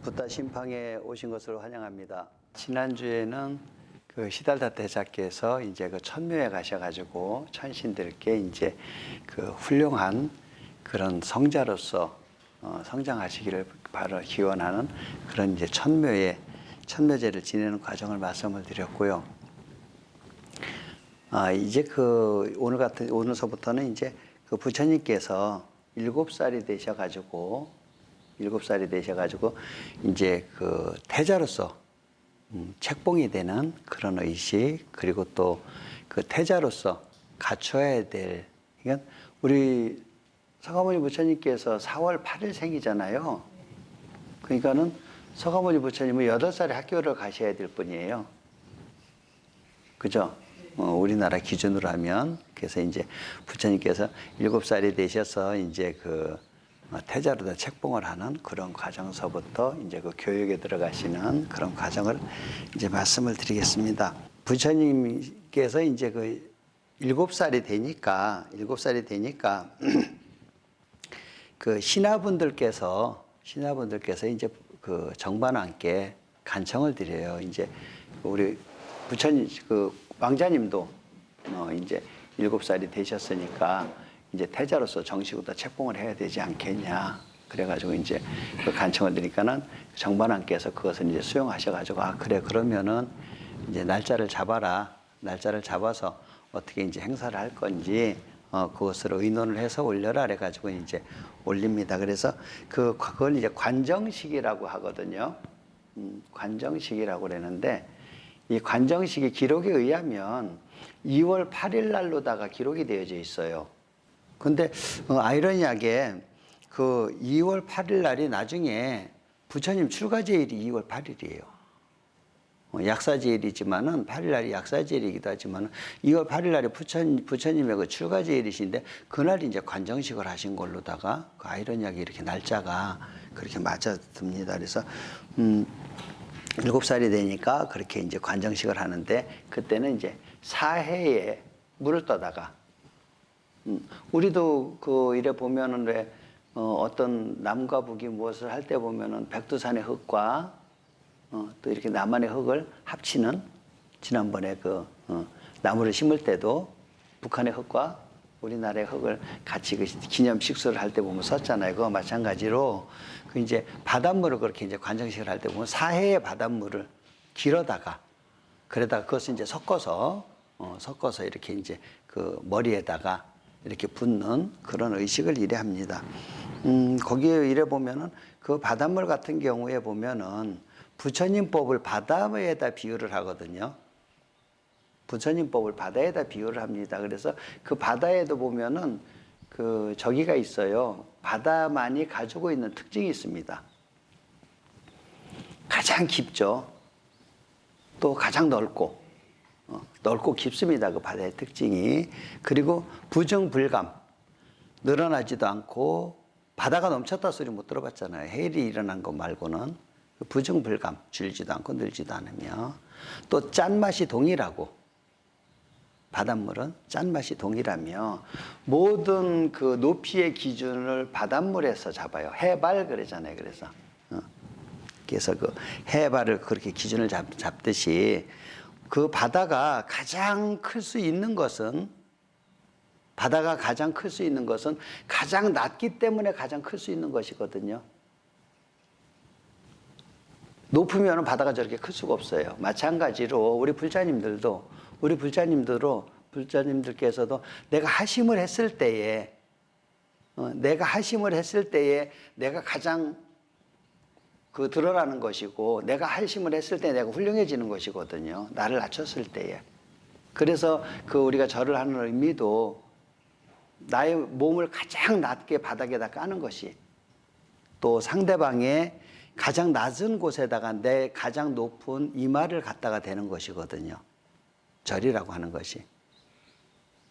붓다 신방에 오신 것을 환영합니다. 지난주에는 그 시달다 대자께서 이제 그 천묘에 가셔가지고 천신들께 이제 그 훌륭한 그런 성자로서 성장하시기를 바로 기원하는 그런 이제 천묘제를 지내는 과정을 말씀을 드렸고요. 이제 오늘서부터는 이제 그 부처님께서 7살이 되셔가지고 이제 그 태자로서 책봉이 되는 그런 의식, 그리고 또 그 태자로서 갖춰야 될, 그러니까 우리 서가모니 부처님께서 4월 8일 생이잖아요. 그러니까는 서가모니 부처님은 8살에 학교를 가셔야 될 분이에요. 그죠? 우리나라 기준으로 하면. 그래서 이제 부처님께서 7살이 되셔서 이제 그 태자로다 책봉을 하는 그런 과정서부터 이제 그 교육에 들어가시는 그런 과정을 이제 말씀을 드리겠습니다. 부처님께서 이제 그 7살이 되니까 그 신하분들께서 이제 그 정반왕께 간청을 드려요. 이제 우리 부처님 그 왕자님도 이제 7살이 되셨으니까 이제 태자로서 정식으로 책봉을 해야 되지 않겠냐. 그래가지고 이제 그 간청을 드리니까는 정반왕께서 그것을 이제 수용하셔가지고 그래, 그러면은 이제 날짜를 잡아라. 날짜를 잡아서 어떻게 이제 행사를 할 건지 그것을 의논을 해서 올려라. 그래가지고 이제 올립니다. 그래서 그걸 이제 관정식이라고 하거든요. 관정식이라고 그러는데 이 관정식의 기록에 의하면 2월 8일 날로다가 기록이 되어져 있어요. 근데 아이러니하게 그 2월 8일 날이 나중에 부처님 출가제일이 2월 8일이에요. 약사제일이지만은 8일 날이 약사제일이기도 하지만은 2월 8일 날이 부처님의 그 출가제일이신데 그날 이제 관정식을 하신 걸로다가 그 아이러니하게 이렇게 날짜가 그렇게 맞아 듭니다. 그래서 7살이 되니까 그렇게 이제 관정식을 하는데 그때는 이제 사해에 물을 떠다가 우리도 그 이래 보면은 왜 어떤 남과 북이 무엇을 할 때 보면은 백두산의 흙과 또 이렇게 남한의 흙을 합치는 지난번에 그 나무를 심을 때도 북한의 흙과 우리나라의 흙을 같이 그 기념 식수를 할 때 보면 썼잖아요. 그거 마찬가지로 그 이제 바닷물을 그렇게 이제 관정식을 할 때 보면 사해의 바닷물을 길어다가 그러다가 그것을 이제 섞어서 이렇게 이제 그 머리에다가 이렇게 붓는 그런 의식을 이래 합니다. 거기에 이래 보면은 그 바닷물 같은 경우에 보면은 부처님법을 바다에다 비유를 하거든요. 부처님법을 바다에다 비유를 합니다. 그래서 그 바다에도 보면은 그 저기가 있어요. 바다만이 가지고 있는 특징이 있습니다. 가장 깊죠. 또 가장 넓고 깊습니다. 그 바다의 특징이. 그리고 부정불감, 늘어나지도 않고 바다가 넘쳤다 소리 못 들어봤잖아요. 해일이 일어난 것 말고는. 부정불감, 줄지도 않고 늘지도 않으며 또 짠맛이 동일하고 바닷물은 짠맛이 동일하며 모든 그 높이의 기준을 바닷물에서 잡아요. 해발 그러잖아요. 그래서 그 해발을 그렇게 기준을 잡듯이 그 바다가 가장 클 수 있는 것은 가장 낮기 때문에 가장 클 수 있는 것이거든요. 높으면 바다가 저렇게 클 수가 없어요. 마찬가지로 우리 불자님들께서도 내가 하심을 했을 때에 내가 가장 그 드러나는 것이고 내가 하심을 했을 때 내가 훌륭해지는 것이거든요. 나를 낮췄을 때에. 그래서 그 우리가 절을 하는 의미도 나의 몸을 가장 낮게 바닥에다 까는 것이 또 상대방의 가장 낮은 곳에다가 내 가장 높은 이마를 갖다가 대는 것이거든요. 절이라고 하는 것이.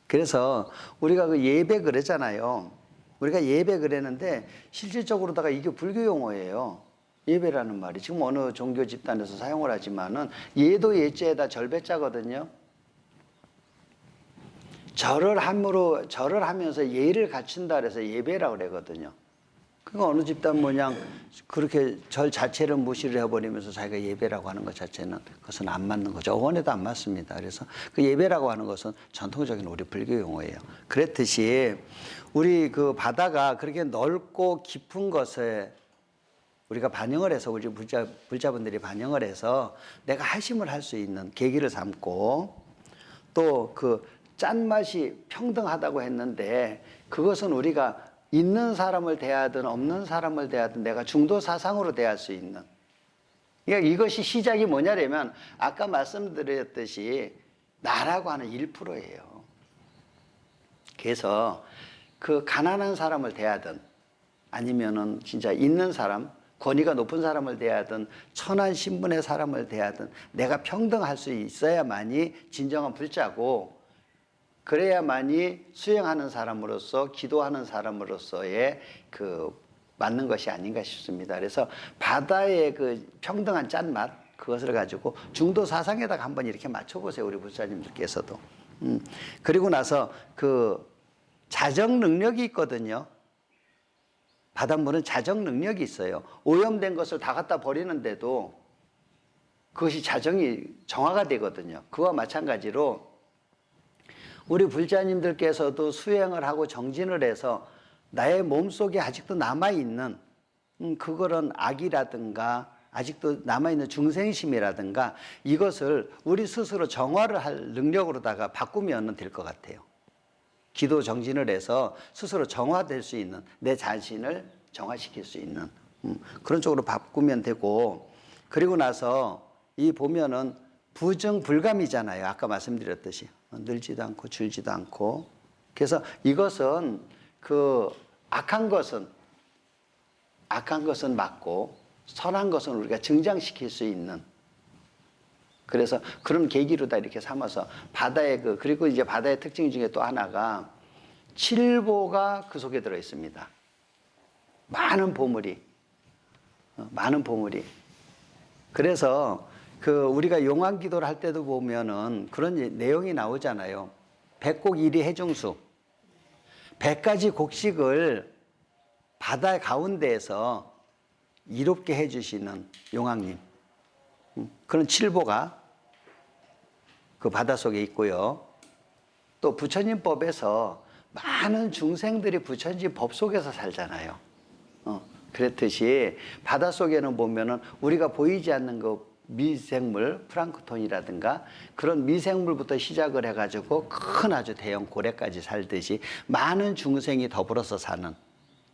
그래서 우리가 그 예배 그러잖아요. 우리가 예배 그랬는데 실질적으로다가 이게 불교 용어예요. 예배라는 말이 지금 어느 종교 집단에서 사용을 하지만은 예도 예자에다 절배자거든요. 절을 하면서 예를 갖춘다 그래서 예배라고 그러거든요. 그러니까 어느 집단 모양 그렇게 절 자체를 무시를 해버리면서 자기가 예배라고 하는 것 자체는 그것은 안 맞는 거죠. 어원에도 안 맞습니다. 그래서 그 예배라고 하는 것은 전통적인 우리 불교 용어예요. 그랬듯이 우리 그 바다가 그렇게 넓고 깊은 것에 우리가 반영을 해서 우리 불자분들이 반영을 해서 내가 har심을 할 수 있는 계기를 삼고 또 그 짠맛이 평등하다고 했는데 그것은 우리가 있는 사람을 대하든 없는 사람을 대하든 내가 중도 사상으로 대할 수 있는 그러니까 이것이 시작이 뭐냐면 아까 말씀드렸듯이 나라고 하는 1%예요. 그래서 그 가난한 사람을 대하든 아니면은 진짜 있는 사람 권위가 높은 사람을 대하든 천한 신분의 사람을 대하든 내가 평등할 수 있어야만이 진정한 불자고 그래야만이 수행하는 사람으로서 기도하는 사람으로서의 그 맞는 것이 아닌가 싶습니다. 그래서 바다의 그 평등한 짠맛 그것을 가지고 중도 사상에다가 한번 이렇게 맞춰보세요. 우리 불사님들께서도. 그리고 나서 그 자정 능력이 있거든요. 바닷물은 자정 능력이 있어요. 오염된 것을 다 갖다 버리는데도 그것이 자정이 정화가 되거든요. 그와 마찬가지로 우리 불자님들께서도 수행을 하고 정진을 해서 나의 몸속에 아직도 남아있는 그거는 악이라든가 아직도 남아있는 중생심이라든가 이것을 우리 스스로 정화를 할 능력으로다가 바꾸면 될 것 같아요. 기도 정진을 해서 스스로 정화될 수 있는 내 자신을 정화시킬 수 있는 그런 쪽으로 바꾸면 되고 그리고 나서 이 보면은 부정불감이잖아요. 아까 말씀드렸듯이 늘지도 않고 줄지도 않고 그래서 이것은 그 악한 것은 맞고 선한 것은 우리가 증장시킬 수 있는 그래서 그런 계기로다 이렇게 삼아서 바다의 그리고 이제 바다의 특징 중에 또 하나가 칠보가 그 속에 들어 있습니다. 많은 보물이. 그래서 그 우리가 용왕 기도를 할 때도 보면은 그런 내용이 나오잖아요. 백곡 일이 해중수. 100가지 곡식을 바다 가운데에서 이롭게 해주시는 용왕님. 그런 칠보가 그 바다 속에 있고요. 또 부처님법에서 많은 중생들이 부처님 법 속에서 살잖아요. 그랬듯이 바닷속에는 보면은 우리가 보이지 않는 그 미생물, 플랑크톤이라든가 그런 미생물부터 시작을 해가지고 큰 아주 대형 고래까지 살듯이 많은 중생이 더불어서 사는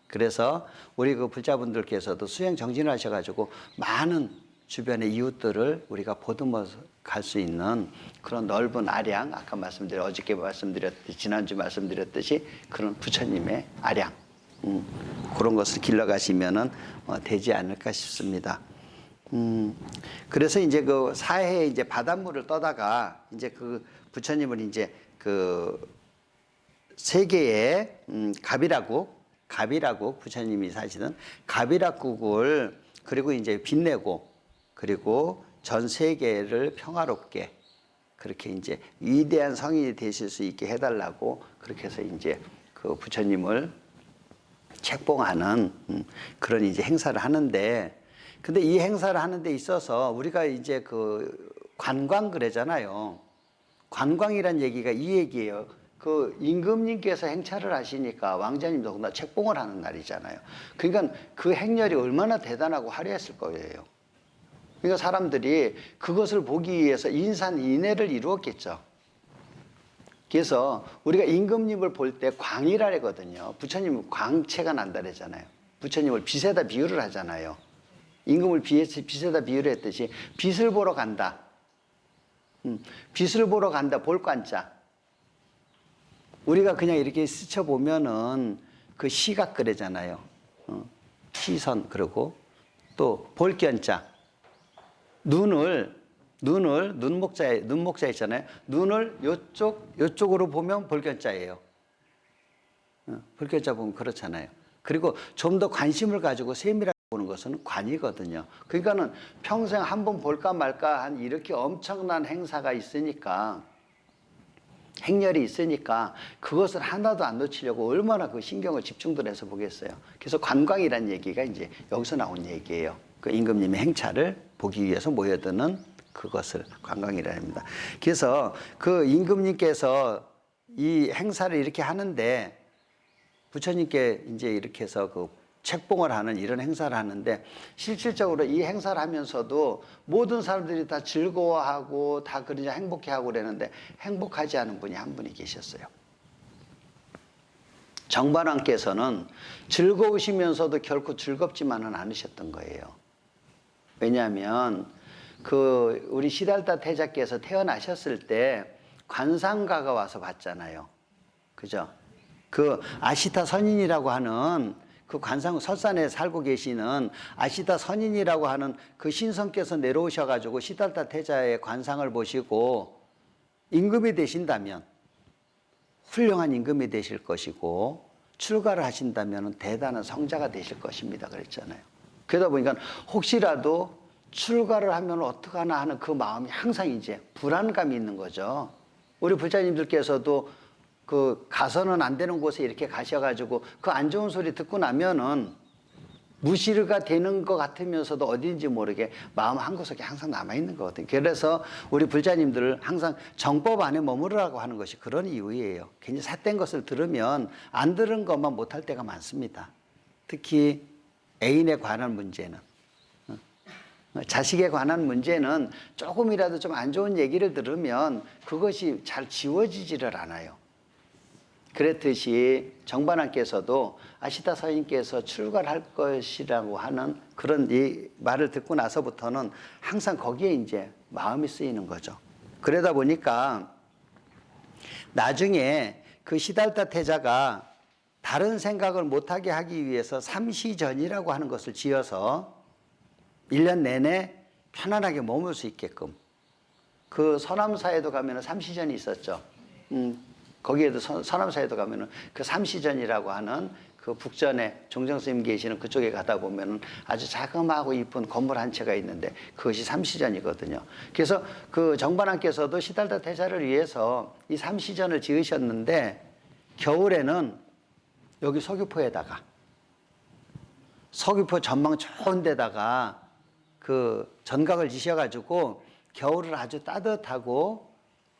그래서 우리 그 불자분들께서도 수행 정진을 하셔가지고 많은 주변의 이웃들을 우리가 보듬어서 갈 수 있는 그런 넓은 아량, 아까 어저께 말씀드렸듯이, 지난주 말씀드렸듯이 그런 부처님의 아량, 그런 것을 길러가시면은 되지 않을까 싶습니다. 그래서 이제 그 사해에 이제 바닷물을 떠다가 이제 그 부처님을 이제 그 세계의 갑이라고 부처님이 사시던 갑이라국을 그리고 이제 빛내고 그리고 전 세계를 평화롭게 그렇게 이제 위대한 성인이 되실 수 있게 해달라고 그렇게 해서 이제 그 부처님을 책봉하는 그런 이제 행사를 하는데 근데 이 행사를 하는 데 있어서 우리가 이제 그 관광 그러잖아요. 관광이란 얘기가 이 얘기예요. 그 임금님께서 행차를 하시니까 왕자님도 더구나 책봉을 하는 날이잖아요. 그러니까 그 행렬이 얼마나 대단하고 화려했을 거예요. 그러니까 사람들이 그것을 보기 위해서 인산인해를 이루었겠죠. 그래서 우리가 임금님을 볼 때 광이라 하거든요. 부처님은 광채가 난다 그러잖아요. 부처님을 빛에다 비유를 하잖아요. 임금을 빛에다 비유를 했듯이 빛을 보러 간다. 빛을 보러 간다. 볼관자. 우리가 그냥 이렇게 스쳐보면은 그 시각 그러잖아요. 시선 그러고 또 볼견자. 눈목자 있잖아요. 눈을 요쪽으로 보면 볼견자예요. 볼견자 보면 그렇잖아요. 그리고 좀 더 관심을 가지고 세밀하게 보는 것은 관이거든요. 그러니까는 평생 한번 볼까 말까 한 이렇게 엄청난 행사가 있으니까 행렬이 있으니까 그것을 하나도 안 놓치려고 얼마나 그 신경을 집중들 해서 보겠어요. 그래서 관광이라는 얘기가 이제 여기서 나온 얘기예요. 그 임금님의 행차를 보기 위해서 모여드는 그것을 관광이라 합니다. 그래서 그 임금님께서 이 행사를 이렇게 하는데 부처님께 이제 이렇게 해서 그 책봉을 하는 이런 행사를 하는데 실질적으로 이 행사를 하면서도 모든 사람들이 다 즐거워하고 다 그러냐 행복해하고 그러는데 행복하지 않은 분이 한 분이 계셨어요. 정반왕께서는 즐거우시면서도 결코 즐겁지만은 않으셨던 거예요. 왜냐하면 그 우리 시달다 태자께서 태어나셨을 때 관상가가 와서 봤잖아요. 그죠? 그 아시타 선인이라고 하는 그 관상 설산에 살고 계시는 아시타 선인이라고 하는 그 신성께서 내려오셔가지고 시달다 태자의 관상을 보시고 임금이 되신다면 훌륭한 임금이 되실 것이고 출가를 하신다면 대단한 성자가 되실 것입니다. 그랬잖아요. 그러다 보니까 혹시라도 출가를 하면 어떡하나 하는 그 마음이 항상 이제 불안감이 있는 거죠. 우리 부처님들께서도 그 가서는 안 되는 곳에 이렇게 가셔가지고 그 안 좋은 소리 듣고 나면은 무시가 되는 것 같으면서도 어딘지 모르게 마음 한구석에 항상 남아있는 거거든요. 그래서 우리 불자님들을 항상 정법 안에 머무르라고 하는 것이 그런 이유예요. 괜히 삿된 것을 들으면 안 들은 것만 못할 때가 많습니다. 특히 애인에 관한 문제는. 자식에 관한 문제는 조금이라도 좀 안 좋은 얘기를 들으면 그것이 잘 지워지지를 않아요. 그랬듯이 정반왕께서도 아시타 서인께서 출가를 할 것이라고 하는 그런 이 말을 듣고 나서부터는 항상 거기에 이제 마음이 쓰이는 거죠. 그러다 보니까 나중에 그 시달다 태자가 다른 생각을 못하게 하기 위해서 삼시전이라고 하는 것을 지어서 1년 내내 편안하게 머물 수 있게끔 그 서남사에도 가면 삼시전이 있었죠. 거기에도 서남사에도 가면은 그 삼시전이라고 하는 그 북전에 종정스님 계시는 그쪽에 가다 보면은 아주 자그마하고 이쁜 건물 한 채가 있는데 그것이 삼시전이거든요. 그래서 그 정반왕께서도 시달다 태자를 위해서 이 삼시전을 지으셨는데 겨울에는 여기 서귀포에다가 서귀포 전망 좋은 데다가 그 전각을 지셔가지고 겨울을 아주 따뜻하고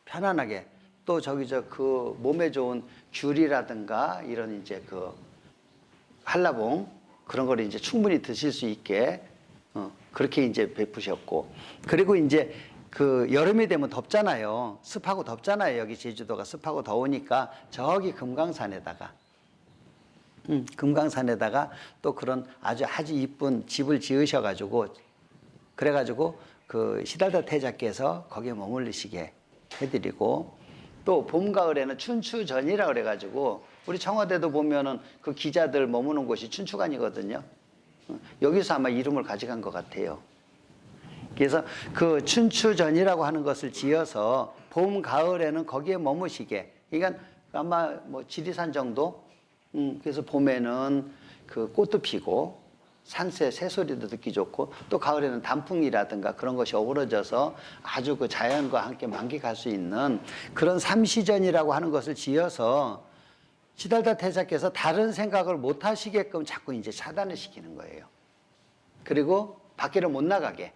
편안하게 또 저기 그 몸에 좋은 귤이라든가 이런 이제 그 한라봉 그런 거를 이제 충분히 드실 수 있게 그렇게 이제 베푸셨고 그리고 이제 그 여름이 되면 덥잖아요. 습하고 덥잖아요. 여기 제주도가 습하고 더우니까 저기 금강산에다가 또 그런 아주 이쁜 집을 지으셔가지고 그래가지고 그 시달다 태자께서 거기에 머물르시게 해드리고 또 봄, 가을에는 춘추전이라 그래가지고 우리 청와대도 보면은 그 기자들 머무는 곳이 춘추관이거든요. 여기서 아마 이름을 가져간 것 같아요. 그래서 그 춘추전이라고 하는 것을 지어서 봄, 가을에는 거기에 머무시게. 그러니까 아마 뭐 지리산 정도. 그래서 봄에는 그 꽃도 피고 산새 새소리도 듣기 좋고 또 가을에는 단풍이라든가 그런 것이 어우러져서 아주 그 자연과 함께 만끽할 수 있는 그런 삼시전이라고 하는 것을 지어서 시달다 태자께서 다른 생각을 못 하시게끔 자꾸 이제 차단을 시키는 거예요. 그리고 밖에를 못 나가게.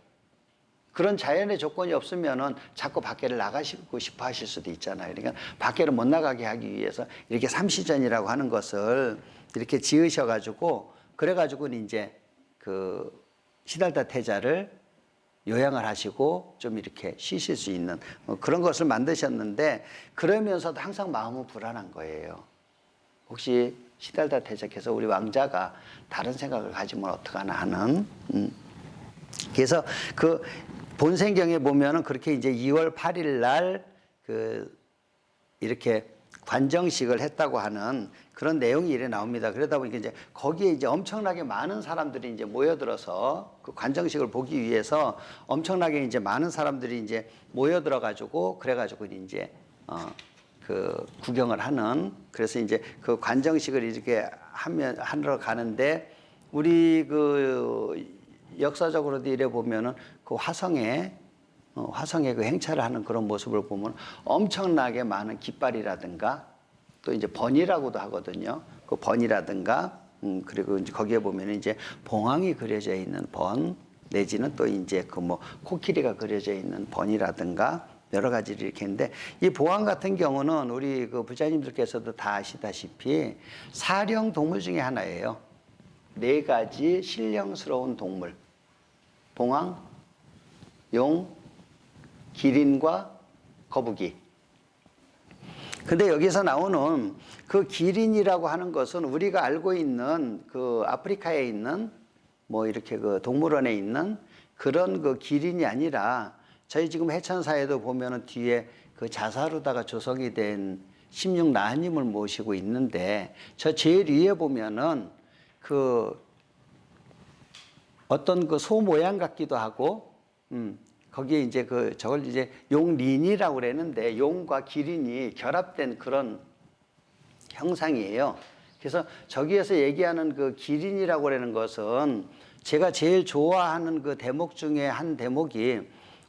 그런 자연의 조건이 없으면은 자꾸 밖에를 나가시고 싶어 하실 수도 있잖아요. 그러니까 밖에를 못 나가게 하기 위해서 이렇게 삼시전이라고 하는 것을 이렇게 지으셔가지고 그래가지고는 이제 그 시달다 태자를 요양을 하시고 좀 이렇게 쉬실 수 있는 그런 것을 만드셨는데 그러면서도 항상 마음은 불안한 거예요. 혹시 시달다 태자께서 우리 왕자가 다른 생각을 가지면 어떡하나 하는. 그래서 그 본생경에 보면은 그렇게 이제 2월 8일 날 그 이렇게 관정식을 했다고 하는 그런 내용이 이래 나옵니다. 그러다 보니까 이제 거기에 이제 엄청나게 많은 사람들이 이제 모여들어서 그 관정식을 보기 위해서 엄청나게 이제 많은 사람들이 이제 모여들어 가지고 그래가지고 이제 그 구경을 하는 그래서 이제 그 관정식을 이렇게 하러 가는데 우리 그 역사적으로도 이래 보면은 그 화성에 화성에 그 행차를 하는 그런 모습을 보면 엄청나게 많은 깃발이라든가 또 이제 번이라고도 하거든요. 그 번이라든가 그리고 이제 거기에 보면 이제 봉황이 그려져 있는 번 내지는 또 이제 그 뭐 코끼리가 그려져 있는 번이라든가 여러 가지를 이렇게 했는데 이 봉황 같은 경우는 우리 그 부자님들께서도 다 아시다시피 사령 동물 중에 하나예요. 4가지 신령스러운 동물. 봉황, 용, 기린과 거북이. 근데 여기서 나오는 그 기린이라고 하는 것은 우리가 알고 있는 그 아프리카에 있는 뭐 이렇게 그 동물원에 있는 그런 그 기린이 아니라 저희 지금 해천사에도 보면은 뒤에 그 자사로다가 조성이 된 16나님을 모시고 있는데 저 제일 위에 보면은 그 어떤 그 소 모양 같기도 하고 거기에 이제 그 저걸 이제 용린이라고 그랬는데 용과 기린이 결합된 그런 형상이에요. 그래서 저기에서 얘기하는 그 기린이라고 그러는 것은 제가 제일 좋아하는 그 대목 중에 한 대목이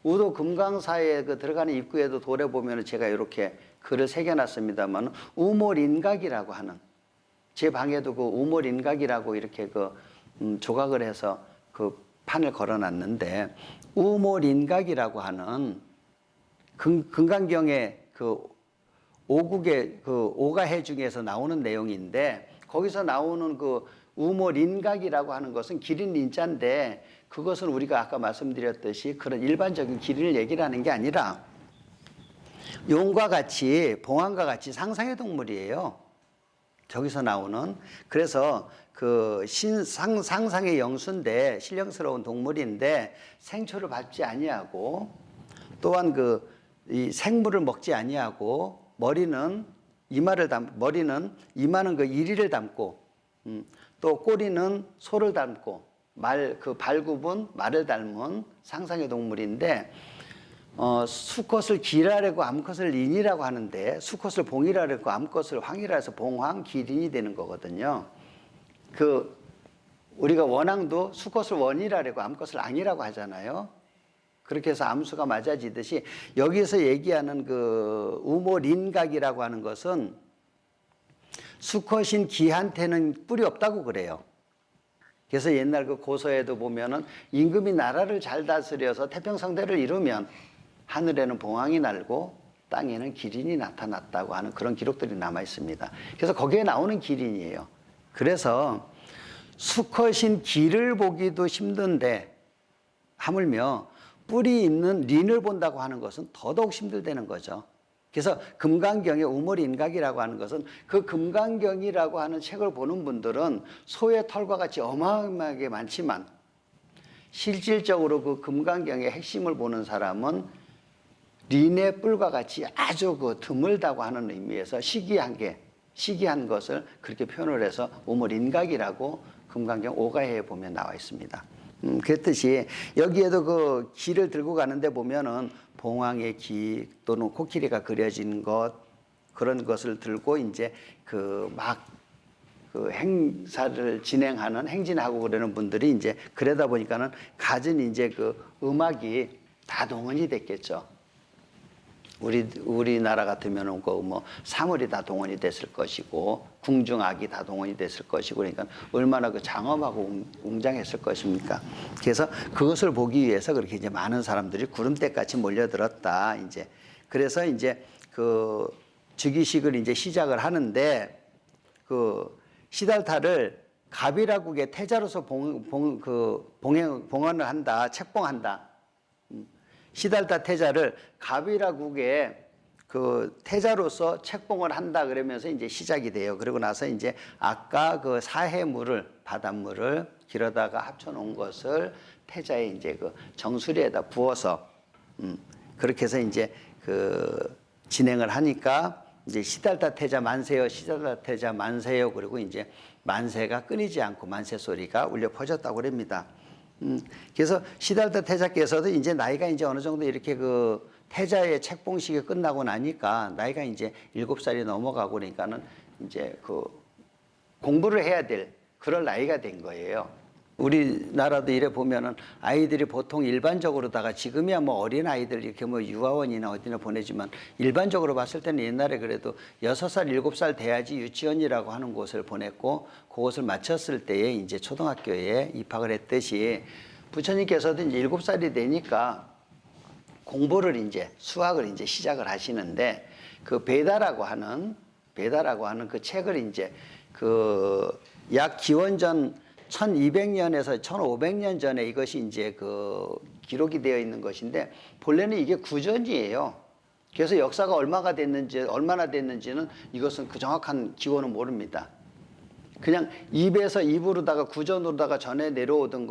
우도 금강사에 그 들어가는 입구에도 돌에 보면 제가 이렇게 글을 새겨놨습니다만 우모린각이라고 하는 제 방에도 그 우모린각이라고 이렇게 그 조각을 해서 그 판을 걸어놨는데 우모린각이라고 하는 금강경의 그 오국의 그 오가해 중에서 나오는 내용인데 거기서 나오는 그 우모린각이라고 하는 것은 기린 린자인데 그것은 우리가 아까 말씀드렸듯이 그런 일반적인 기린을 얘기를 하는 게 아니라 용과 같이 봉황과 같이 상상의 동물이에요. 저기서 나오는 그래서 그 상상의 영수인데 신령스러운 동물인데 생초를 밟지 아니하고 또한 그 이 생물을 먹지 아니하고 머리는 이마는 그 이리를 담고 또 꼬리는 소를 닮고 그 발굽은 말을 닮은 상상의 동물인데 수컷을 기라라고 암컷을 린이라고 하는데 수컷을 봉이라고 암컷을 황이라 해서 봉황 기린이 되는 거거든요. 그 우리가 원앙도 수컷을 원이라고 암컷을 앙이라고 하잖아요. 그렇게 해서 암수가 맞아지듯이 여기서 얘기하는 그 우모린각이라고 하는 것은 수컷인 기한테는 뿔이 없다고 그래요. 그래서 옛날 그 고서에도 보면은 임금이 나라를 잘 다스려서 태평성대를 이루면 하늘에는 봉황이 날고 땅에는 기린이 나타났다고 하는 그런 기록들이 남아 있습니다. 그래서 거기에 나오는 기린이에요. 그래서 수컷인 기를 보기도 힘든데 하물며 뿔이 있는 린을 본다고 하는 것은 더더욱 힘들다는 거죠. 그래서 금강경의 우모린각이라고 하는 것은 그 금강경이라고 하는 책을 보는 분들은 소의 털과 같이 어마어마하게 많지만 실질적으로 그 금강경의 핵심을 보는 사람은 린의 뿔과 같이 아주 그 드물다고 하는 의미에서 시기한 것을 그렇게 표현을 해서 우모린각이라고 금강경 오가해에 보면 나와 있습니다. 그랬듯이 여기에도 그 기를 들고 가는데 보면은 봉황의 기 또는 코끼리가 그려진 것 그런 것을 들고 이제 그 행사를 진행하는 행진하고 그러는 분들이 이제 그러다 보니까는 갖은 이제 그 음악이 다 동원이 됐겠죠. 우리나라 같으면은 그 뭐 사물이 다 동원이 됐을 것이고 궁중악이 다 동원이 됐을 것이고 그러니까 얼마나 그 장엄하고 웅장했을 것입니까? 그래서 그것을 보기 위해서 그렇게 이제 많은 사람들이 구름대같이 몰려들었다. 이제 그래서 이제 그 즉위식을 이제 시작을 하는데 그 시달타를 가비라국의 태자로서 봉헌을 한다, 책봉한다. 시달타 태자를 가비라국의 그 태자로서 책봉을 한다 그러면서 이제 시작이 돼요. 그리고 나서 이제 아까 그 사해물을 바닷물을 길어다가 합쳐놓은 것을 태자에 이제 그 정수리에다 부어서 그렇게 해서 이제 그 진행을 하니까 이제 시달타 태자 만세요, 시달타 태자 만세요. 그리고 이제 만세가 끊이지 않고 만세 소리가 울려 퍼졌다고 그럽니다. 그래서 시달타 태자께서도 이제 나이가 이제 어느 정도 이렇게 그 태자의 책봉식이 끝나고 나니까 나이가 이제 7살이 넘어가고 그러니까는 이제 그 공부를 해야 될 그럴 나이가 된 거예요. 우리나라도 이래 보면은 아이들이 보통 일반적으로다가 지금이야 뭐 어린 아이들 이렇게 뭐 유아원이나 어디나 보내지만 일반적으로 봤을 때는 옛날에 그래도 6살, 7살 돼야지 유치원이라고 하는 곳을 보냈고 그곳을 마쳤을 때에 이제 초등학교에 입학을 했듯이 부처님께서도 이제 7살이 되니까 공부를 이제 수학을 이제 시작을 하시는데 그 베다라고 하는 그 책을 이제 그 약 기원전 1200년에서 1500년 전에 이것이 이제 그 기록이 되어 있는 것인데 본래는 이게 구전이에요. 그래서 역사가 얼마나 됐는지는 이것은 그 정확한 기원은 모릅니다. 그냥 입에서 입으로다가 구전으로다가 전해 내려오던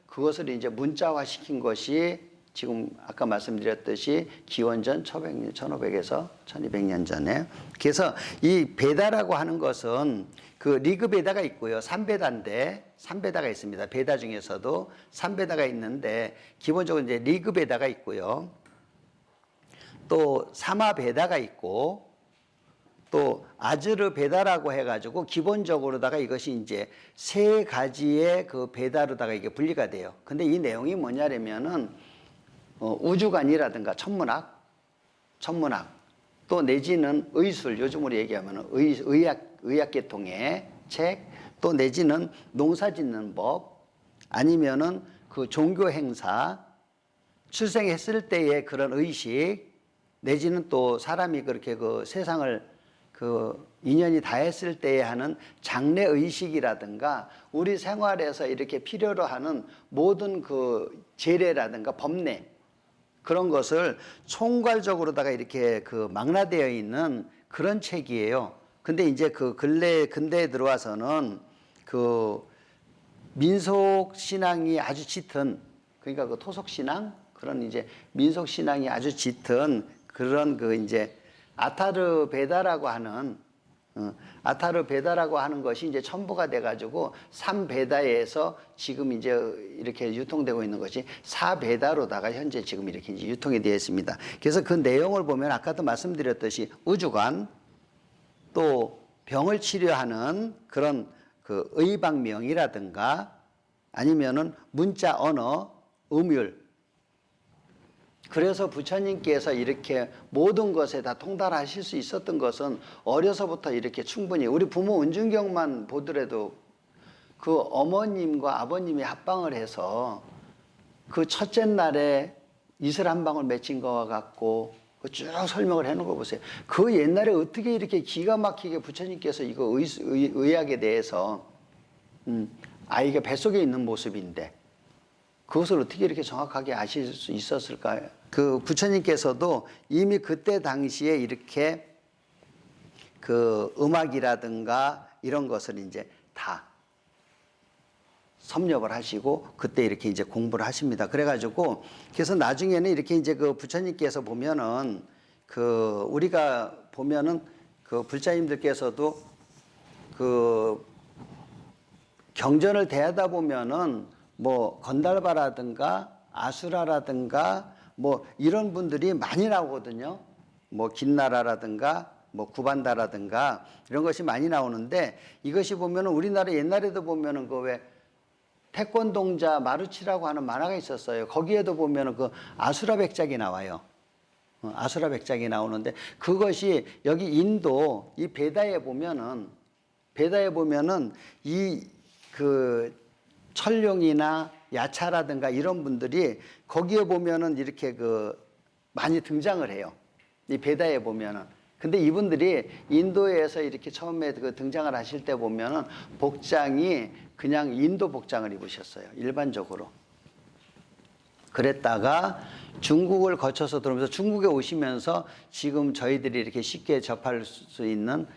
그것을 이제 문자화 시킨 것이 지금 아까 말씀드렸듯이 기원전 1500년, 1500에서 1200년 전에. 그래서 이 베다라고 하는 것은 그 리그베다가 있고요. 삼베다가 있습니다. 베다 중에서도 삼베다가 있는데 기본적으로 이제 리그베다가 있고요. 또 사마베다가 있고 또 아즈르베다라고 해가지고 기본적으로다가 이것이 이제 세 가지의 그 베다로다가 이게 분리가 돼요. 근데 이 내용이 뭐냐면은 우주관이라든가 천문학 또 내지는 의술, 요즘으로 얘기하면 의학계통의 책, 또 내지는 농사짓는 법, 아니면은 그 종교 행사, 출생했을 때의 그런 의식, 내지는 또 사람이 그렇게 그 세상을 그 인연이 다 했을 때에 하는 장래 의식이라든가 우리 생활에서 이렇게 필요로 하는 모든 그 제례라든가 법례 그런 것을 총괄적으로다가 이렇게 그 망라되어 있는 그런 책이에요. 근데 이제 그 근대에 들어와서는 그 민속 신앙이 아주 짙은, 그러니까 그 토속 신앙 그런 이제 민속 신앙이 아주 짙은 그런 그 이제 아타르 베다라고 하는 것이 이제 첨부가 돼가지고 3베다에서 지금 이제 이렇게 유통되고 있는 것이 4베다로다가 현재 지금 이렇게 이제 유통이 되어 있습니다. 그래서 그 내용을 보면 아까도 말씀드렸듯이 우주관, 또 병을 치료하는 그런 그 의방명이라든가 아니면은 문자 언어, 음율. 그래서 부처님께서 이렇게 모든 것에 다 통달하실 수 있었던 것은 어려서부터 이렇게 충분히 우리 부모 은중경만 보더라도 그 어머님과 아버님이 합방을 해서 그 첫째 날에 이슬 한 방울 맺힌 거와 같고 쭉 설명을 해놓은 거 보세요. 그 옛날에 어떻게 이렇게 기가 막히게 부처님께서 이거 의학에 대해서 아이가 뱃속에 있는 모습인데 그것을 어떻게 이렇게 정확하게 아실 수 있었을까요? 그 부처님께서도 이미 그때 당시에 이렇게 그 음악이라든가 이런 것을 이제 다 섭렵을 하시고 그때 이렇게 이제 공부를 하십니다. 그래가지고 그래서 나중에는 이렇게 이제 그 부처님께서 보면은 그 우리가 보면은 그 불자님들께서도 그 경전을 대하다 보면은 뭐 건달바라든가 아수라라든가 뭐 이런 분들이 많이 나오거든요. 뭐 긴나라라든가 뭐 구반다라든가 이런 것이 많이 나오는데 이것이 보면은 우리나라 옛날에도 보면은 그 왜 태권동자 마루치라고 하는 만화가 있었어요. 거기에도 보면은 그 아수라 백작이 나와요. 아수라 백작이 나오는데 그것이 여기 인도 이 베다에 보면은 이 그 철룡이나 야차라든가 이런 분들이 거기에 보면은 이렇게 그 많이 등장을 해요. 이 베다에 보면은. 근데 이분들이 인도에서 이렇게 처음에 그 등장을 하실 때 보면은 복장이 그냥 인도 복장을 입으셨어요. 일반적으로. 그랬다가 중국을 거쳐서 들어오면서 중국에 오시면서 지금 저희들이 이렇게 쉽게 접할 수 있는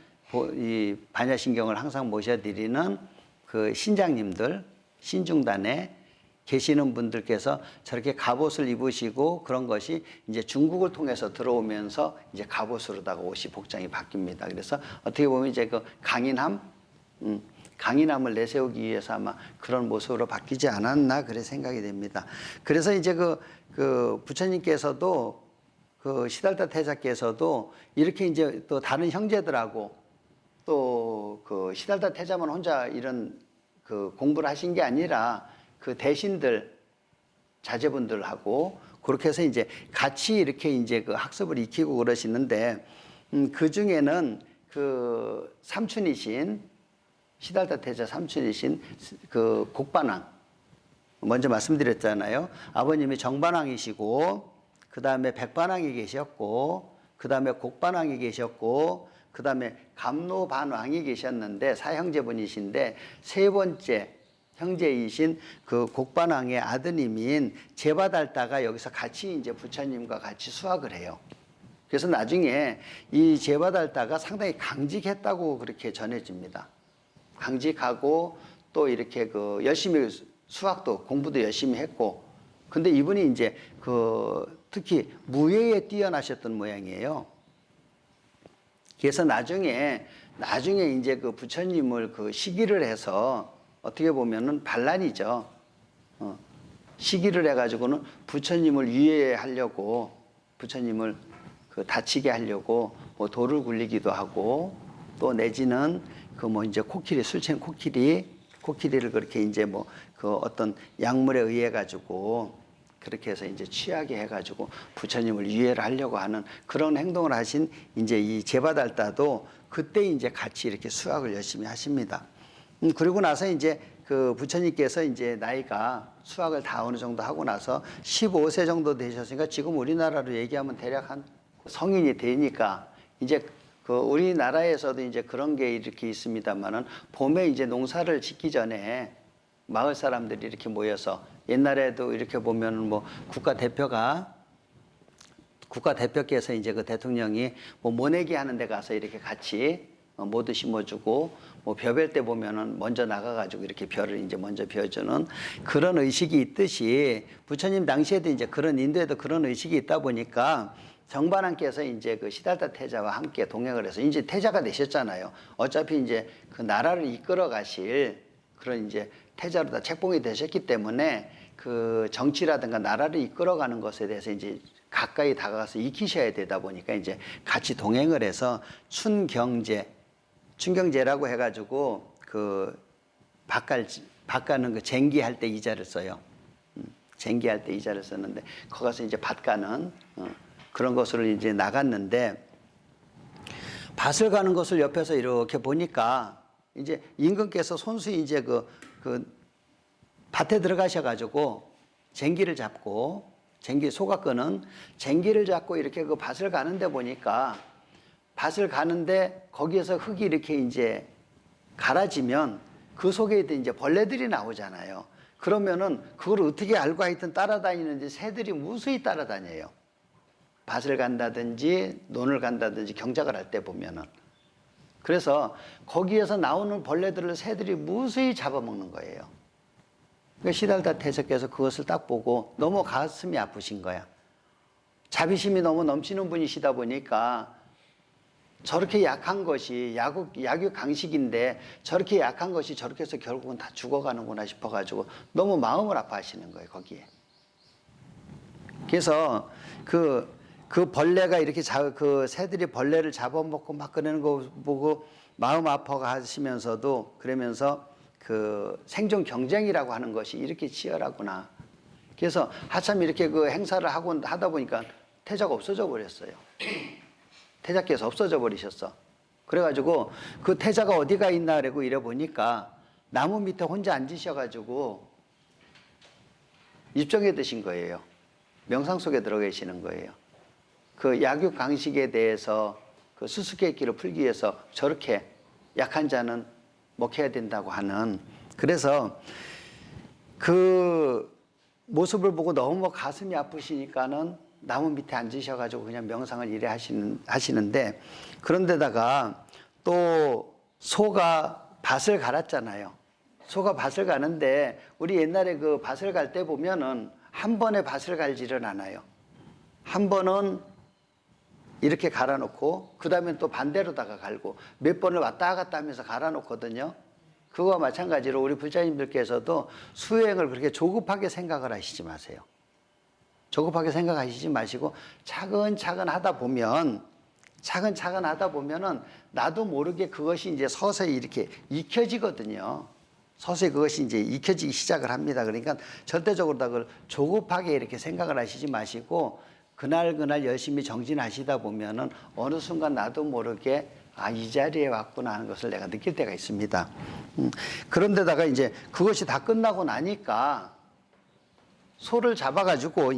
이 반야신경을 항상 모셔드리는 그 신장님들, 신중단에 계시는 분들께서 저렇게 갑옷을 입으시고 그런 것이 이제 중국을 통해서 들어오면서 이제 갑옷으로다가 옷이 복장이 바뀝니다. 그래서 어떻게 보면 이제 그 강인함을 내세우기 위해서 아마 그런 모습으로 바뀌지 않았나 그래 생각이 됩니다. 그래서 이제 그 부처님께서도 그 시달타 태자께서도 이렇게 이제 또 다른 형제들하고 또 그 시달타 태자만 혼자 이런 그 공부를 하신 게 아니라 그 대신들 자제분들하고 그렇게 해서 이제 같이 이렇게 이제 그 학습을 익히고 그러시는데 그 중에는 그 삼촌이신 시달다 태자 삼촌이신 그 곡반왕 먼저 말씀드렸잖아요. 아버님이 정반왕이시고 그 다음에 백반왕이 계셨고 그 다음에 곡반왕이 계셨고 그 다음에 감로반왕이 계셨는데 사형제분이신데 세 번째 형제이신 그 곡반왕의 아드님인 제바달다가 여기서 같이 이제 부처님과 같이 수학을 해요. 그래서 나중에 이 제바달다가 상당히 강직했다고 그렇게 전해집니다. 강직하고 또 이렇게 그 열심히 수학도 공부도 열심히 했고, 근데 이분이 이제 그 특히 무예에 뛰어나셨던 모양이에요. 그래서 나중에 이제 그 부처님을 그 시기를 해서 어떻게 보면은 반란이죠. 시기를 해가지고는 부처님을 위해하려고 부처님을 그 다치게 하려고 뭐 돌을 굴리기도 하고 또 내지는 그 뭐 이제 코끼리 술 취한 코끼리를 그렇게 이제 뭐 그 어떤 약물에 의해 가지고 그렇게 해서 이제 취하게 해가지고 부처님을 유해를 하려고 하는 그런 행동을 하신 이제 이 제바달다도 그때 이제 같이 이렇게 수학을 열심히 하십니다. 그리고 나서 이제 그 부처님께서 이제 나이가 수학을 다 어느 정도 하고 나서 15세 정도 되셨으니까 지금 우리나라로 얘기하면 대략 한 성인이 되니까 이제 그 우리나라에서도 이제 그런 게 이렇게 있습니다만은 봄에 이제 농사를 짓기 전에 마을 사람들이 이렇게 모여서 옛날에도 이렇게 보면은 뭐 국가대표께서 이제 그 대통령이 뭐 모내기 하는 데 가서 이렇게 같이 모두 심어주고 뭐 벼벨 때 보면은 먼저 나가가지고 이렇게 벼를 이제 먼저 벼주는 그런 의식이 있듯이 부처님 당시에도 이제 그런 인도에도 그런 의식이 있다 보니까 정반왕께서 이제 그 시달다 태자와 함께 동행을 해서 이제 태자가 되셨잖아요. 어차피 이제 그 나라를 이끌어 가실 그런 이제 태자로 다 책봉이 되셨기 때문에 그 정치라든가 나라를 이끌어가는 것에 대해서 이제 가까이 다가가서 익히셔야 되다 보니까 이제 같이 동행을 해서 춘경제라고 해가지고 그 밭가는 그 쟁기할 때 이자를 써요. 쟁기할 때 이자를 썼는데 거기 가서 이제 밭가는 그런 것으로 이제 나갔는데 밭을 가는 것을 옆에서 이렇게 보니까 이제 임금께서 손수히 이제 그 밭에 들어가셔가지고 쟁기를 잡고 소각거는 쟁기를 잡고 이렇게 그 밭을 가는데 보니까 밭을 가는데 거기에서 흙이 이렇게 이제 갈아지면 그 속에 이제 벌레들이 나오잖아요. 그러면은 그걸 어떻게 알고 하여튼 따라다니는지 새들이 무수히 따라다녀요. 밭을 간다든지 논을 간다든지 경작을 할 때 보면은. 그래서 거기에서 나오는 벌레들을 새들이 무수히 잡아먹는 거예요. 그러니까 시달다 태자께서 그것을 딱 보고 너무 가슴이 아프신 거야. 자비심이 너무 넘치는 분이시다 보니까 저렇게 약한 것이 약육 강식인데 저렇게 약한 것이 저렇게 해서 결국은 다 죽어가는구나 싶어가지고 너무 마음을 아파하시는 거예요, 거기에. 그래서 그 벌레가 이렇게 그 새들이 벌레를 잡아먹고 막 그러는 거 보고 마음 아파하시면서도 그러면서 그 생존 경쟁이라고 하는 것이 이렇게 치열하구나. 그래서 한참 이렇게 그 행사를 하다 보니까 태자가 없어져 버렸어요. 태자께서 없어져 버리셨어. 그래가지고 그 태자가 어디가 있나 그러고 이래 보니까 나무 밑에 혼자 앉으셔가지고 입정해 드신 거예요. 명상 속에 들어 계시는 거예요. 그 약육 강식에 대해서 그 수수께끼를 풀기 위해서 저렇게 약한 자는 먹혀야 된다고 하는, 그래서 그 모습을 보고 너무 가슴이 아프시니까는 나무 밑에 앉으셔가지고 그냥 명상을 이래 하시는데, 그런데다가 또 소가 밭을 갈았잖아요. 소가 밭을 가는데 우리 옛날에 그 밭을 갈 때 보면은 한 번에 밭을 갈지를 않아요. 한 번은 이렇게 갈아놓고 그 다음에 또 반대로다가 갈고 몇 번을 왔다 갔다 하면서 갈아놓거든요. 그거와 마찬가지로 우리 불자님들께서도 수행을 그렇게 조급하게 생각을 하시지 마세요. 조급하게 생각하시지 마시고 차근차근 하다 보면은 나도 모르게 그것이 이제 서서히 이렇게 익혀지거든요. 서서히 그것이 이제 익혀지기 시작을 합니다. 그러니까 절대적으로 다 그걸 조급하게 이렇게 생각을 하시지 마시고 그날 열심히 정진하시다 보면은 어느 순간 나도 모르게 아, 이 자리에 왔구나 하는 것을 내가 느낄 때가 있습니다. 그런데다가 이제 그것이 다 끝나고 나니까 소를 잡아가지고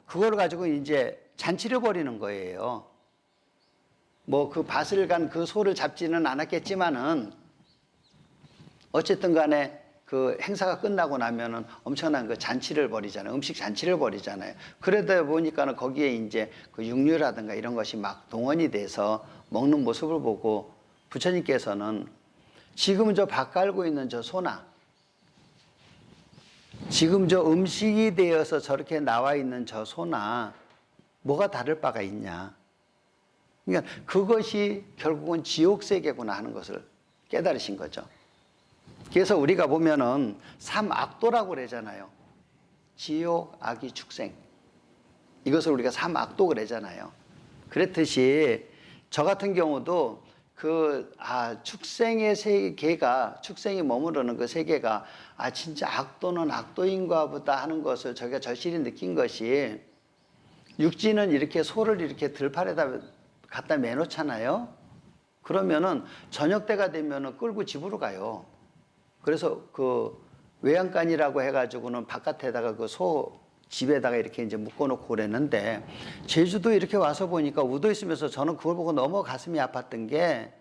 그걸 가지고 이제 잔치를 벌이는 거예요. 뭐 그 밭을 간 그 소를 잡지는 않았겠지만은 어쨌든 간에 그 행사가 끝나고 나면은 엄청난 그 잔치를 벌이잖아요. 음식 잔치를 벌이잖아요. 그러다 보니까는 거기에 이제 그 육류라든가 이런 것이 막 동원이 돼서 먹는 모습을 보고 부처님께서는 지금 저 밥 깔고 있는 저 소나 지금 저 음식이 되어서 저렇게 나와 있는 저 소나 뭐가 다를 바가 있냐. 그러니까 그것이 결국은 지옥 세계구나 하는 것을 깨달으신 거죠. 그래서 우리가 보면은 삼악도라고 그러잖아요. 지옥, 악이, 축생. 이것을 우리가 삼악도 그러잖아요. 그랬듯이 저 같은 경우도 축생의 세계가, 축생이 머무르는 그 세계가 진짜 악도는 악도인가 보다 하는 것을 저희가 절실히 느낀 것이 육지는 이렇게 소를 이렇게 들판에다 갖다 매놓잖아요. 그러면은 저녁 때가 되면은 끌고 집으로 가요. 그래서 그 외양간이라고 해가지고는 바깥에다가 그 소 집에다가 이렇게 이제 묶어놓고 그랬는데 제주도 이렇게 와서 보니까 우도 있으면서 저는 그걸 보고 너무 가슴이 아팠던 게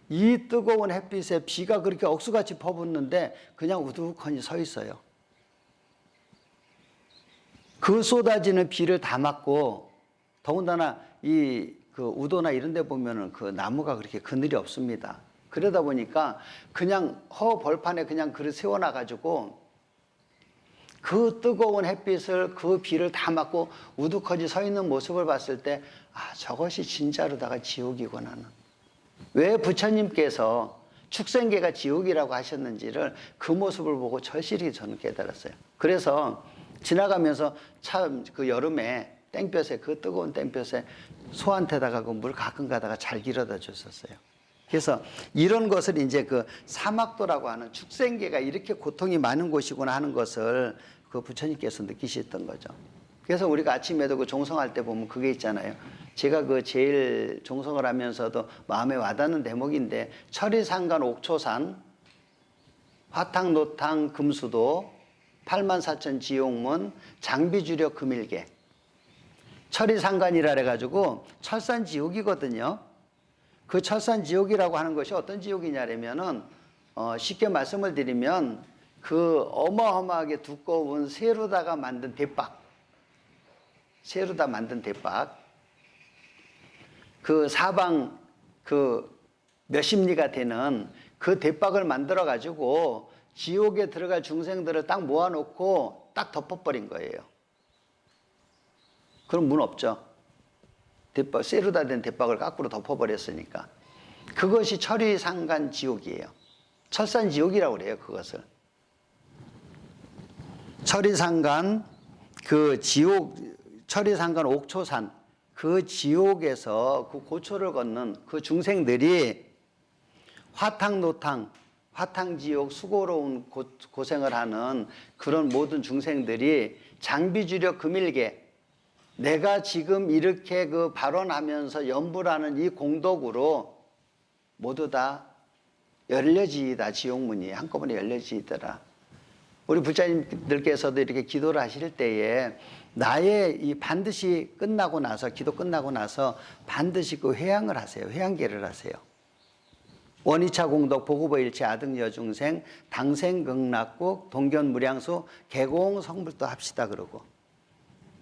이 뜨거운 햇빛에 비가 그렇게 억수같이 퍼붓는데 그냥 우두커니 서 있어요. 그 쏟아지는 비를 다 맞고 더군다나 이 그 우도나 이런 데 보면은 그 나무가 그렇게 그늘이 없습니다. 그러다 보니까 그냥 허 벌판에 그냥 그릇 세워놔가지고 그 뜨거운 햇빛을 그 비를 다 맞고 우두커니 서 있는 모습을 봤을 때 저것이 진짜로다가 지옥이구나는. 왜 부처님께서 축생계가 지옥이라고 하셨는지를 그 모습을 보고 절실히 저는 깨달았어요. 그래서 지나가면서 참 그 여름에 땡볕에 그 뜨거운 땡볕에 소한테다가 그 물 가끔 가다가 잘 길어다 줬었어요. 그래서 이런 것을 이제 그 사막도라고 하는 축생계가 이렇게 고통이 많은 곳이구나 하는 것을 그 부처님께서 느끼셨던 거죠. 그래서 우리가 아침에도 그 종성할 때 보면 그게 있잖아요. 제가 그 제일 종성을 하면서도 마음에 와닿는 대목인데 철이상간 옥초산 화탕노탕 금수도 84,000 지옥문 장비주력 금일계. 철이상간이라 해가지고 철산지옥이거든요. 그 철산지옥이라고 하는 것이 어떤 지옥이냐면은 쉽게 말씀을 드리면 그 어마어마하게 두꺼운 쇠로다가 만든 대박, 쇠로다 만든 대박, 그 사방 그 몇십 리가 되는 그 대박을 만들어 가지고 지옥에 들어갈 중생들을 딱 모아놓고 딱 덮어버린 거예요. 그럼 문 없죠. 대박, 쇠로다 된 대박을 거꾸로 덮어버렸으니까. 그것이 철이상간 지옥이에요. 철산지옥이라고 그래요, 그것을. 철이상간 그 지옥, 철이상간 옥초산 그 지옥에서 그 고초를 걷는 그 중생들이 화탕노탕, 화탕지옥 수고로운 고생을 하는 그런 모든 중생들이 장비주력 금일계, 내가 지금 이렇게 그 발언하면서 연불하는 이 공덕으로 모두 다 열려지이다. 지옥문이 한꺼번에 열려지이더라. 우리 부처님들께서도 이렇게 기도를 하실 때에 나의 이 반드시 끝나고 나서, 기도 끝나고 나서 반드시 그 회향을 하세요. 회향계를 하세요. 원이차 공덕 보구보일체 아등여중생 당생극락국 동견무량수 개공 성불도 합시다 그러고,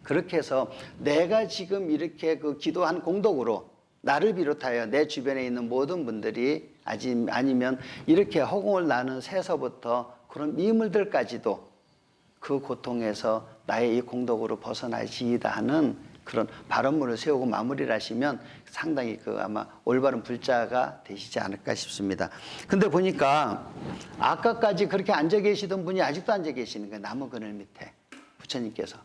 그렇게 해서 내가 지금 이렇게 그 기도한 공덕으로 나를 비롯하여 내 주변에 있는 모든 분들이 아니면 이렇게 허공을 나는 새서부터 그런 미물들까지도 그 고통에서 나의 이 공덕으로 벗어나지이다 하는 그런 발언문을 세우고 마무리를 하시면 상당히 그 아마 올바른 불자가 되시지 않을까 싶습니다. 근데 보니까 아까까지 그렇게 앉아 계시던 분이 아직도 앉아 계시는 거예요. 나무 그늘 밑에 부처님께서.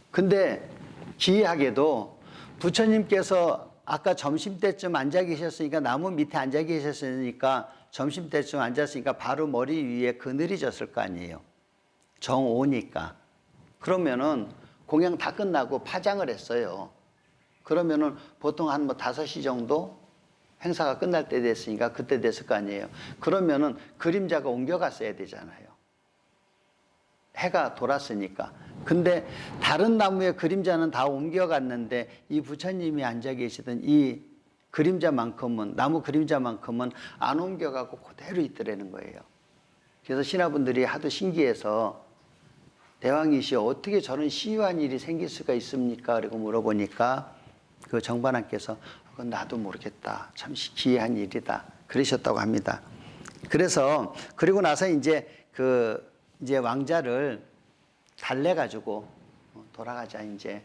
근데 기이하게도 부처님께서 아까 점심때쯤 앉아 계셨으니까 나무 밑에 앉아 계셨으니까 점심때쯤 앉았으니까 바로 머리 위에 그늘이 졌을 거 아니에요. 정오니까. 그러면은 공양 다 끝나고 파장을 했어요. 그러면은 보통 한 뭐 5시 정도 행사가 끝날 때 됐으니까 그때 됐을 거 아니에요. 그러면은 그림자가 옮겨갔어야 되잖아요. 해가 돌았으니까. 근데 다른 나무의 그림자는 다 옮겨갔는데 이 부처님이 앉아 계시던 이 그림자만큼은, 나무 그림자만큼은 안 옮겨가고 그대로 있더라는 거예요. 그래서 신하분들이 하도 신기해서 대왕이시여 어떻게 저런 시유한 일이 생길 수가 있습니까? 그리고 물어보니까 그 정반왕께서 그건 나도 모르겠다. 참 기이한 일이다. 그러셨다고 합니다. 그래서 그리고 나서 이제 이제 왕자를 달래가지고 돌아가자 이제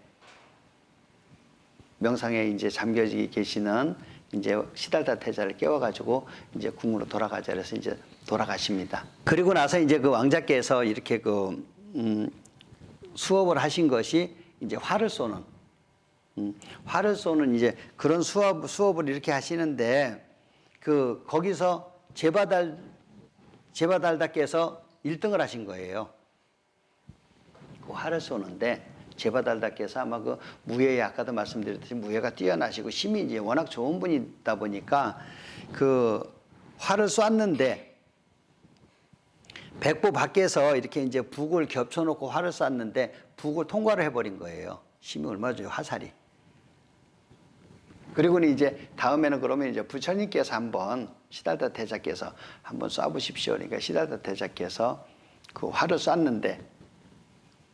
명상에 이제 잠겨 계시는 이제 시달다 태자를 깨워가지고 이제 궁으로 돌아가자 그래서 이제 돌아가십니다. 그리고 나서 이제 그 왕자께서 이렇게 수업을 하신 것이 이제 활을 쏘는 활을 쏘는 이제 그런 수업을 이렇게 하시는데 거기서 제바달다께서 1등을 하신 거예요. 그 활을 쏘는데 제바달다께서 아마 그 무예에 아까도 말씀드렸듯이 무예가 뛰어나시고 힘이 이제 워낙 좋은 분이다 보니까 그 활을 쐈는데 백보 밖에서 이렇게 이제 북을 겹쳐놓고 활을 쐈는데 북을 통과를 해버린 거예요. 힘이 얼마나 좋아요, 화살이. 그리고는 이제 다음에는 그러면 이제 부처님께서 한번 시달다 대자께서 한번 쏴보십시오. 그러니까 시달다 대자께서 그 활을 쐈는데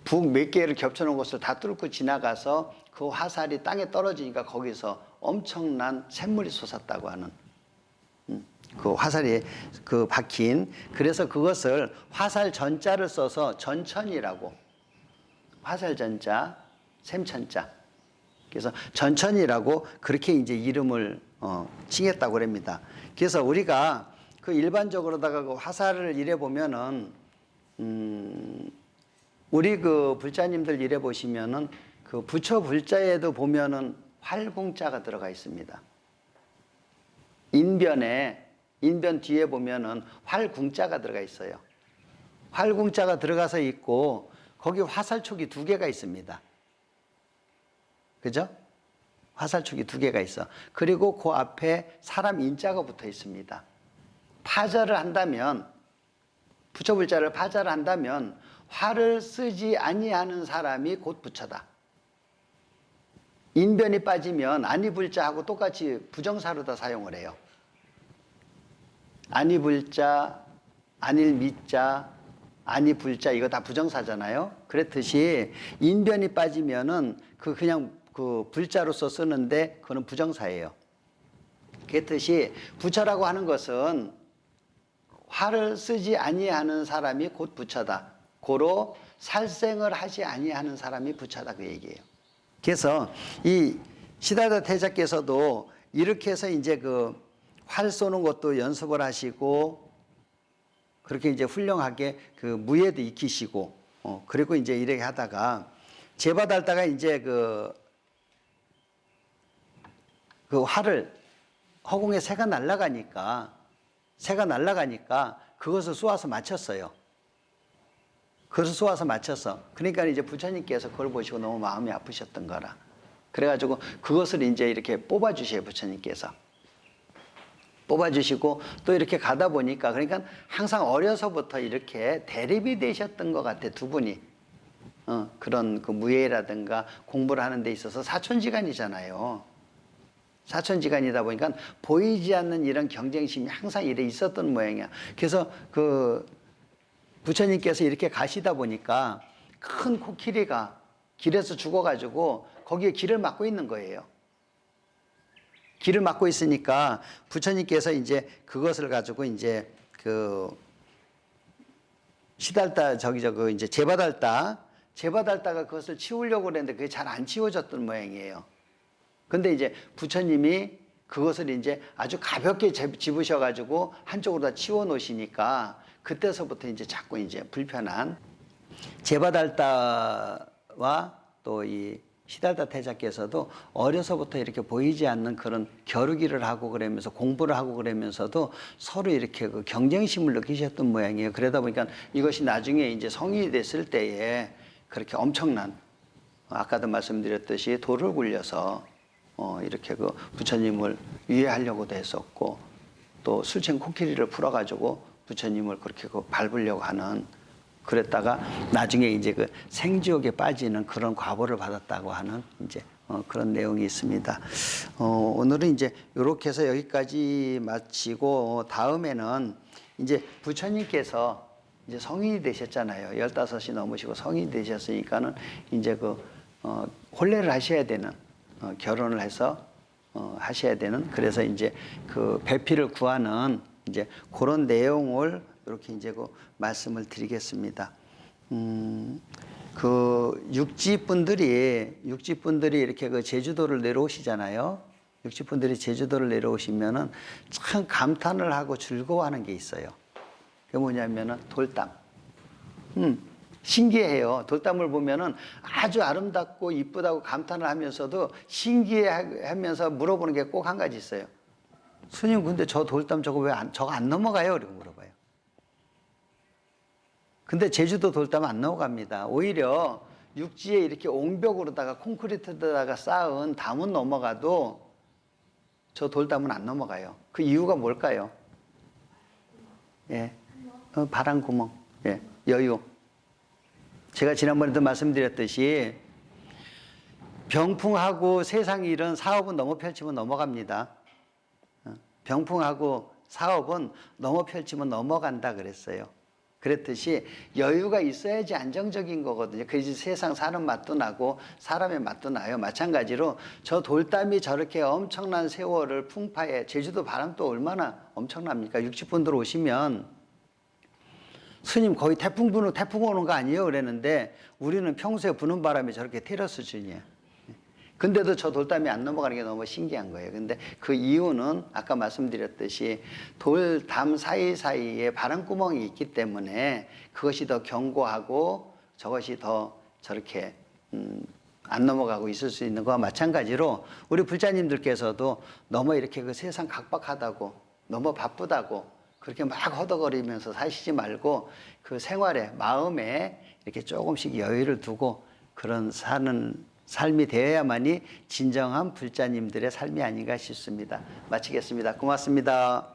북 몇 개를 겹쳐놓은 것을 다 뚫고 지나가서 그 화살이 땅에 떨어지니까 거기서 엄청난 샘물이 솟았다고 하는 그 화살이 박힌 그래서 그것을 화살 전자를 써서 전천이라고 화살 전자 샘천자 그래서 전천이라고 그렇게 이제 이름을 칭했다고 합니다. 그래서 우리가 그 일반적으로다가 그 화살을 이래 보면은 우리 그 불자님들 이래 보시면은 그 부처 불자에도 보면은 활궁자가 들어가 있습니다. 인변 뒤에 보면은 활궁자가 들어가 있어요. 활궁자가 들어가서 있고 거기 화살촉이 2개가 있습니다. 그죠? 화살촉이 2개가 있어. 그리고 그 앞에 사람 인자가 붙어 있습니다. 파자를 한다면 부처불자를 파자를 한다면 활을 쓰지 아니하는 사람이 곧 부처다. 인변이 빠지면 아니불자하고 똑같이 부정사로 다 사용을 해요. 아니불자, 아닐미자, 아니불자 이거 다 부정사잖아요. 그랬듯이 인변이 빠지면은 그냥 불자로서 쓰는데 그거는 부정사예요. 그랬듯이 부처라고 하는 것은 활을 쓰지 아니하는 사람이 곧 부처다. 고로 살생을 하지 아니하는 사람이 부처다 그 얘기예요. 그래서 이 시달다 태자께서도 이렇게 해서 이제 활 쏘는 것도 연습을 하시고 그렇게 이제 훌륭하게 무예도 익히시고 그리고 이제 이렇게 하다가 제바달다가 이제 그 활을 허공에 새가 날아가니까 그것을 쏘아서 맞췄어요. 그것을 쏘아서 맞췄어. 그러니까 이제 부처님께서 그걸 보시고 너무 마음이 아프셨던 거라. 그래가지고 그것을 이제 이렇게 뽑아주셔요, 부처님께서. 뽑아주시고 또 이렇게 가다 보니까 그러니까 항상 어려서부터 이렇게 대립이 되셨던 것 같아, 두 분이. 그런 무예라든가 공부를 하는 데 있어서 사촌지간이잖아요. 사촌지간이다 보니까 보이지 않는 이런 경쟁심이 항상 이래 있었던 모양이야. 그래서 부처님께서 이렇게 가시다 보니까 큰 코끼리가 길에서 죽어가지고 거기에 길을 막고 있는 거예요. 길을 막고 있으니까 부처님께서 이제 그것을 가지고 이제 시달다 이제 제바달다가 그것을 치우려고 그랬는데 그게 잘 안 치워졌던 모양이에요. 근데 이제 부처님이 그것을 이제 아주 가볍게 집으셔가지고 한쪽으로 다 치워 놓으시니까 그때서부터 이제 자꾸 이제 불편한 제바달다와 또 이 시달다 태자께서도 어려서부터 이렇게 보이지 않는 그런 겨루기를 하고 그러면서 공부를 하고 그러면서도 서로 이렇게 그 경쟁심을 느끼셨던 모양이에요. 그러다 보니까 이것이 나중에 이제 성인이 됐을 때에 그렇게 엄청난, 아까도 말씀드렸듯이 돌을 굴려서 이렇게 그 부처님을 위해하려고도 했었고, 또 술챈 코끼리를 풀어가지고 부처님을 그렇게 그 밟으려고 하는, 그랬다가 나중에 이제 그 생지옥에 빠지는 그런 과보를 받았다고 하는 이제 그런 내용이 있습니다. 오늘은 이제 이렇게 해서 여기까지 마치고, 다음에는 이제 부처님께서 이제 성인이 되셨잖아요. 15이 넘으시고 성인이 되셨으니까는 이제 그 혼례를 하셔야 되는, 결혼을 해서 하셔야 되는, 그래서 이제 그 배필을 구하는 이제 그런 내용을 이렇게 이제 그 말씀을 드리겠습니다. 그 육지분들이 이렇게 그 제주도를 내려오시잖아요. 육지분들이 제주도를 내려오시면은 참 감탄을 하고 즐거워하는 게 있어요. 그게 뭐냐면은 돌담. 신기해요. 돌담을 보면은 아주 아름답고 이쁘다고 감탄을 하면서도 신기해하면서 물어보는 게 꼭 한 가지 있어요. 스님, 근데 저 돌담 저거 저거 안 넘어가요? 이렇게 물어봐요. 근데 제주도 돌담은 안 넘어갑니다. 오히려 육지에 이렇게 옹벽으로다가 콘크리트에다가 쌓은 담은 넘어가도 저 돌담은 안 넘어가요. 그 이유가 뭘까요? 예, 바람 구멍, 예, 여유. 제가 지난번에도 말씀드렸듯이 병풍하고 세상 일은 사업은 넘어 펼치면 넘어갑니다. 병풍하고 사업은 넘어 펼치면 넘어간다 그랬어요. 그랬듯이 여유가 있어야지 안정적인 거거든요. 그래야지 세상 사는 맛도 나고 사람의 맛도 나요. 마찬가지로 저 돌담이 저렇게 엄청난 세월을 풍파에, 제주도 바람도 얼마나 엄청납니까? 60분들 오시면 스님 거의 태풍 오는 거 아니에요? 그랬는데 우리는 평소에 부는 바람이 저렇게 테러스 수준이에요. 근데도 저 돌담이 안 넘어가는 게 너무 신기한 거예요. 근데 그 이유는 아까 말씀드렸듯이 돌담 사이사이에 바람구멍이 있기 때문에 그것이 더 견고하고 저것이 더 저렇게 안 넘어가고 있을 수 있는 거와 마찬가지로 우리 불자님들께서도 너무 이렇게 그 세상 각박하다고, 너무 바쁘다고 그렇게 막 허덕거리면서 사시지 말고 그 생활에, 마음에 이렇게 조금씩 여유를 두고 그런 사는 삶이 되어야만이 진정한 불자님들의 삶이 아닌가 싶습니다. 마치겠습니다. 고맙습니다.